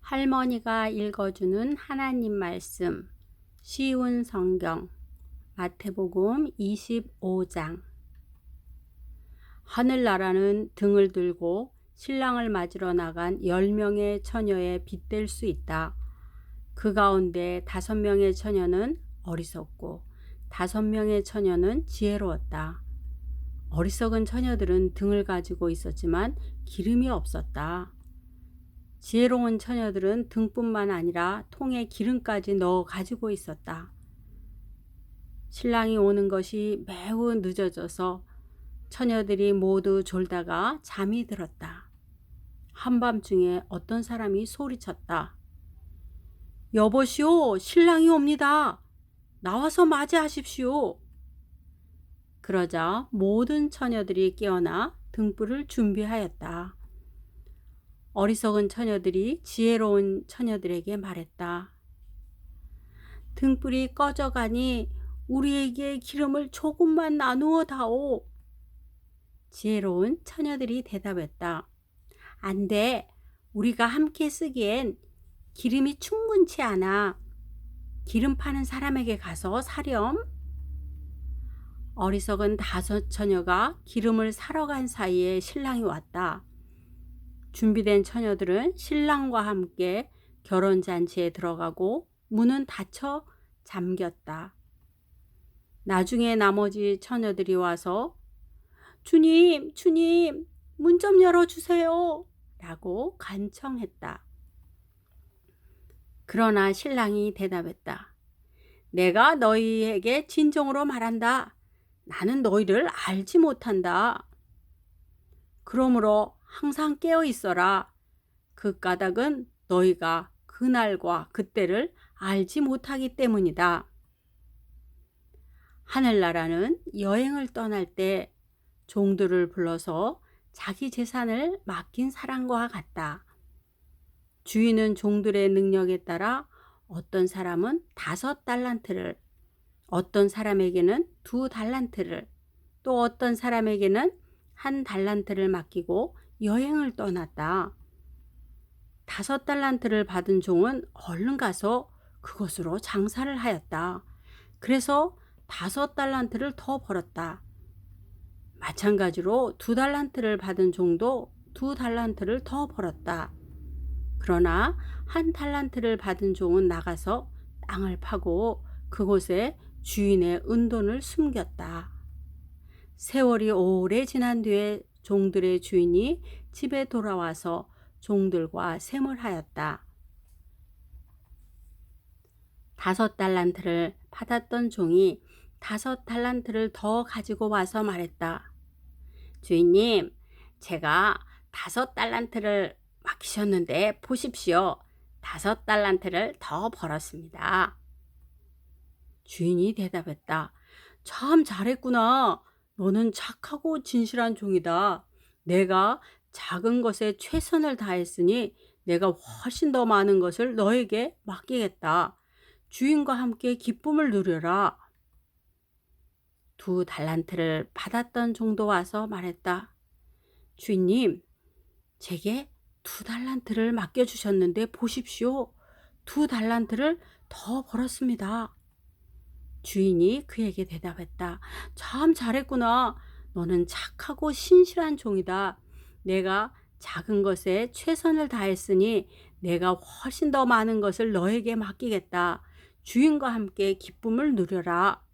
할머니가 읽어주는 하나님 말씀, 쉬운 성경, 마태복음 25장. 하늘나라는 등을 들고 신랑을 맞으러 나간 10명의 처녀에 빗댈 수 있다. 그 가운데 5명의 처녀는 어리석고 5명의 처녀는 지혜로웠다. 어리석은 처녀들은 등을 가지고 있었지만 기름이 없었다. 지혜로운 처녀들은 등뿐만 아니라 통에 기름까지 넣어 가지고 있었다. 신랑이 오는 것이 매우 늦어져서 처녀들이 모두 졸다가 잠이 들었다. 한밤중에 어떤 사람이 소리쳤다. 여보시오, 신랑이 옵니다. 나와서 맞이하십시오. 그러자 모든 처녀들이 깨어나 등불을 준비하였다. 어리석은 처녀들이 지혜로운 처녀들에게 말했다. 등불이 꺼져가니 우리에게 기름을 조금만 나누어 다오. 지혜로운 처녀들이 대답했다. 안 돼. 우리가 함께 쓰기엔 기름이 충분치 않아. 기름 파는 사람에게 가서 사렴. 어리석은 5 처녀가 기름을 사러 간 사이에 신랑이 왔다. 준비된 처녀들은 신랑과 함께 결혼잔치에 들어가고 문은 닫혀 잠겼다. 나중에 나머지 처녀들이 와서 주님, 주님, 문 좀 열어주세요 라고 간청했다. 그러나 신랑이 대답했다. 내가 너희에게 진정으로 말한다. 나는 너희를 알지 못한다. 그러므로 항상 깨어 있어라. 그 까닭은 너희가 그날과 그때를 알지 못하기 때문이다. 하늘나라는 여행을 떠날 때 종들을 불러서 자기 재산을 맡긴 사람과 같다. 주인은 종들의 능력에 따라 어떤 사람은 5달란트를, 어떤 사람에게는 2달란트를, 또 어떤 사람에게는 1달란트를 맡기고 여행을 떠났다. 5달란트를 받은 종은 얼른 가서 그것으로 장사를 하였다. 그래서 5달란트를 더 벌었다. 마찬가지로 2달란트를 받은 종도 2달란트를 더 벌었다. 그러나 1달란트를 받은 종은 나가서 땅을 파고 그곳에 주인의 은돈을 숨겼다. 세월이 오래 지난 뒤에 종들의 주인이 집에 돌아와서 종들과 셈을 하였다. 5달란트를 받았던 종이 5달란트를 더 가지고 와서 말했다. 주인님, 제가 5달란트를 맡기셨는데 보십시오. 5달란트를 더 벌었습니다. 주인이 대답했다. 참 잘했구나. 너는 착하고 진실한 종이다. 내가 작은 것에 최선을 다했으니 내가 훨씬 더 많은 것을 너에게 맡기겠다. 주인과 함께 기쁨을 누려라. 2달란트를 받았던 종도 와서 말했다. 주인님, 제게 2달란트를 맡겨주셨는데 보십시오. 2달란트를 더 벌었습니다. 주인이 그에게 대답했다. 참 잘했구나. 너는 착하고 신실한 종이다. 내가 작은 것에 최선을 다했으니 내가 훨씬 더 많은 것을 너에게 맡기겠다. 주인과 함께 기쁨을 누려라.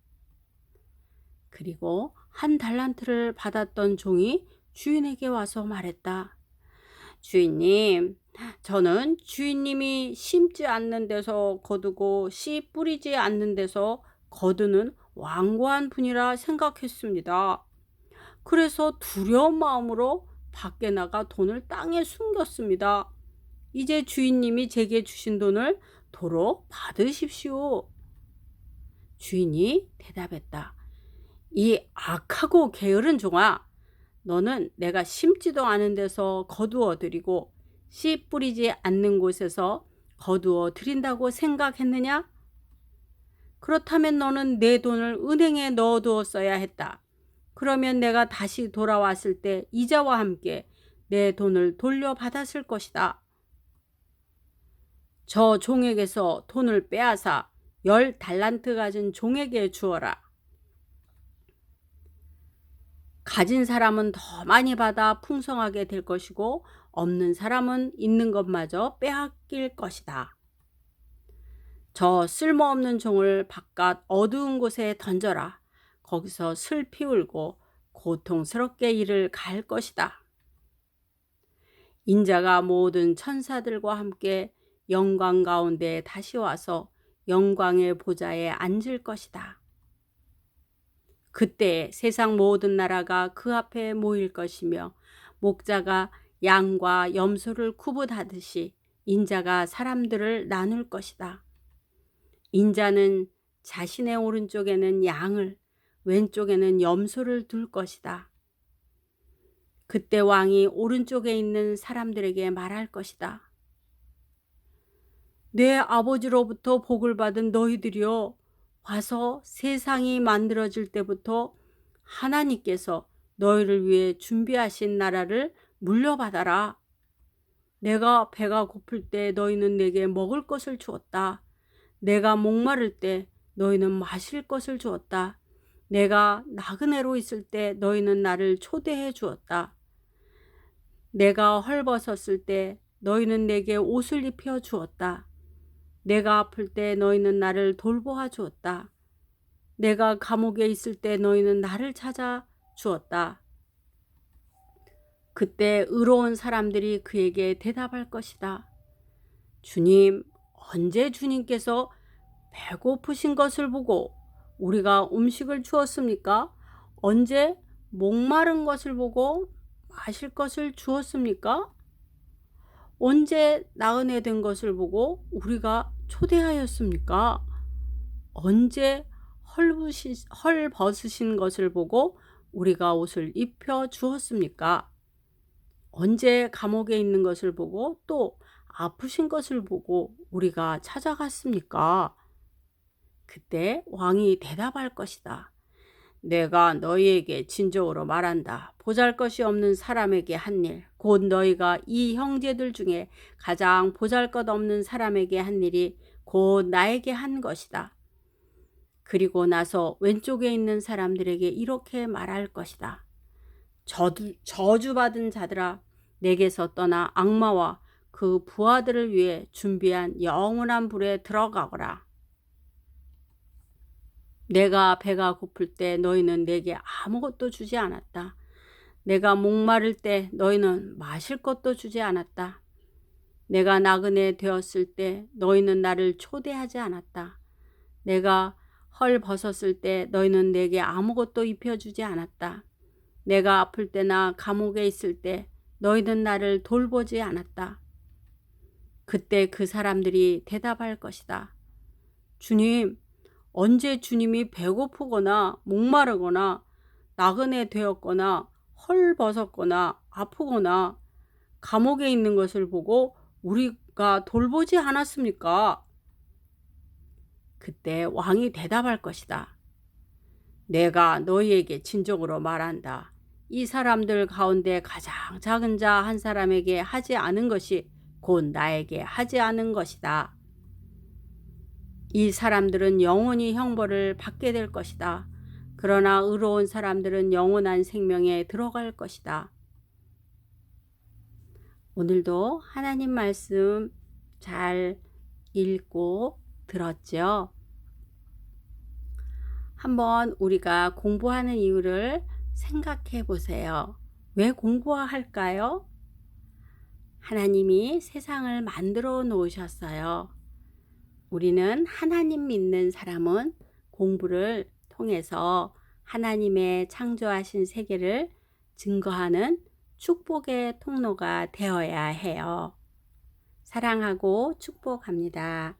그리고 1달란트를 받았던 종이 주인에게 와서 말했다. 주인님, 저는 주인님이 심지 않는 데서 거두고 씨 뿌리지 않는 데서 거두는 완고한 분이라 생각했습니다. 그래서 두려운 마음으로 밖에 나가 돈을 땅에 숨겼습니다. 이제 주인님이 제게 주신 돈을 도로 받으십시오. 주인이 대답했다. 이 악하고 게으른 종아, 너는 내가 심지도 않은 데서 거두어 드리고 씨 뿌리지 않는 곳에서 거두어 드린다고 생각했느냐? 그렇다면 너는 내 돈을 은행에 넣어두었어야 했다. 그러면 내가 다시 돌아왔을 때 이자와 함께 내 돈을 돌려받았을 것이다. 저 종에게서 돈을 빼앗아 10달란트 가진 종에게 주어라. 가진 사람은 더 많이 받아 풍성하게 될 것이고 없는 사람은 있는 것마저 빼앗길 것이다. 저 쓸모없는 종을 바깥 어두운 곳에 던져라. 거기서 슬피 울고 고통스럽게 이를 갈 것이다. 인자가 모든 천사들과 함께 영광 가운데 다시 와서 영광의 보좌에 앉을 것이다. 그때 세상 모든 나라가 그 앞에 모일 것이며 목자가 양과 염소를 구분하듯이 인자가 사람들을 나눌 것이다. 인자는 자신의 오른쪽에는 양을, 왼쪽에는 염소를 둘 것이다. 그때 왕이 오른쪽에 있는 사람들에게 말할 것이다. 내 아버지로부터 복을 받은 너희들이여, 와서 세상이 만들어질 때부터 하나님께서 너희를 위해 준비하신 나라를 물려받아라. 내가 배가 고플 때 너희는 내게 먹을 것을 주었다. 내가 목마를 때 너희는 마실 것을 주었다. 내가 나그네로 있을 때 너희는 나를 초대해 주었다. 내가 헐벗었을 때 너희는 내게 옷을 입혀 주었다. 내가 아플 때 너희는 나를 돌보아 주었다. 내가 감옥에 있을 때 너희는 나를 찾아 주었다. 그때 의로운 사람들이 그에게 대답할 것이다. 주님, 언제 주님께서 배고프신 것을 보고 우리가 음식을 주었습니까? 언제 목마른 것을 보고 마실 것을 주었습니까? 언제 나그네 된 것을 보고 우리가 초대하였습니까? 언제 헐벗으신 것을 보고 우리가 옷을 입혀 주었습니까? 언제 감옥에 있는 것을 보고 또 아프신 것을 보고 우리가 찾아갔습니까? 그때 왕이 대답할 것이다. 내가 너희에게 진정으로 말한다. 보잘것이 없는 사람에게 한 일, 곧 너희가 이 형제들 중에 가장 보잘것없는 사람에게 한 일이 곧 나에게 한 것이다. 그리고 나서 왼쪽에 있는 사람들에게 이렇게 말할 것이다. 저주받은 자들아, 내게서 떠나 악마와 그 부하들을 위해 준비한 영원한 불에 들어가거라. 내가 배가 고플 때 너희는 내게 아무것도 주지 않았다. 내가 목마를 때 너희는 마실 것도 주지 않았다. 내가 나그네 되었을 때 너희는 나를 초대하지 않았다. 내가 헐벗었을 때 너희는 내게 아무것도 입혀주지 않았다. 내가 아플 때나 감옥에 있을 때 너희는 나를 돌보지 않았다. 그때 그 사람들이 대답할 것이다. 주님, 언제 주님이 배고프거나 목마르거나 나그네 되었거나 헐벗었거나 아프거나 감옥에 있는 것을 보고 우리가 돌보지 않았습니까? 그때 왕이 대답할 것이다. 내가 너희에게 진정으로 말한다. 이 사람들 가운데 가장 작은 자 한 사람에게 하지 않은 것이 곧 나에게 하지 않은 것이다. 이 사람들은 영원히 형벌을 받게 될 것이다. 그러나 의로운 사람들은 영원한 생명에 들어갈 것이다. 오늘도 하나님 말씀 잘 읽고 들었죠? 한번 우리가 공부하는 이유를 생각해 보세요. 왜 공부할까요? 하나님이 세상을 만들어 놓으셨어요. 우리는 하나님 믿는 사람은 공부를 통해서 하나님의 창조하신 세계를 증거하는 축복의 통로가 되어야 해요. 사랑하고 축복합니다.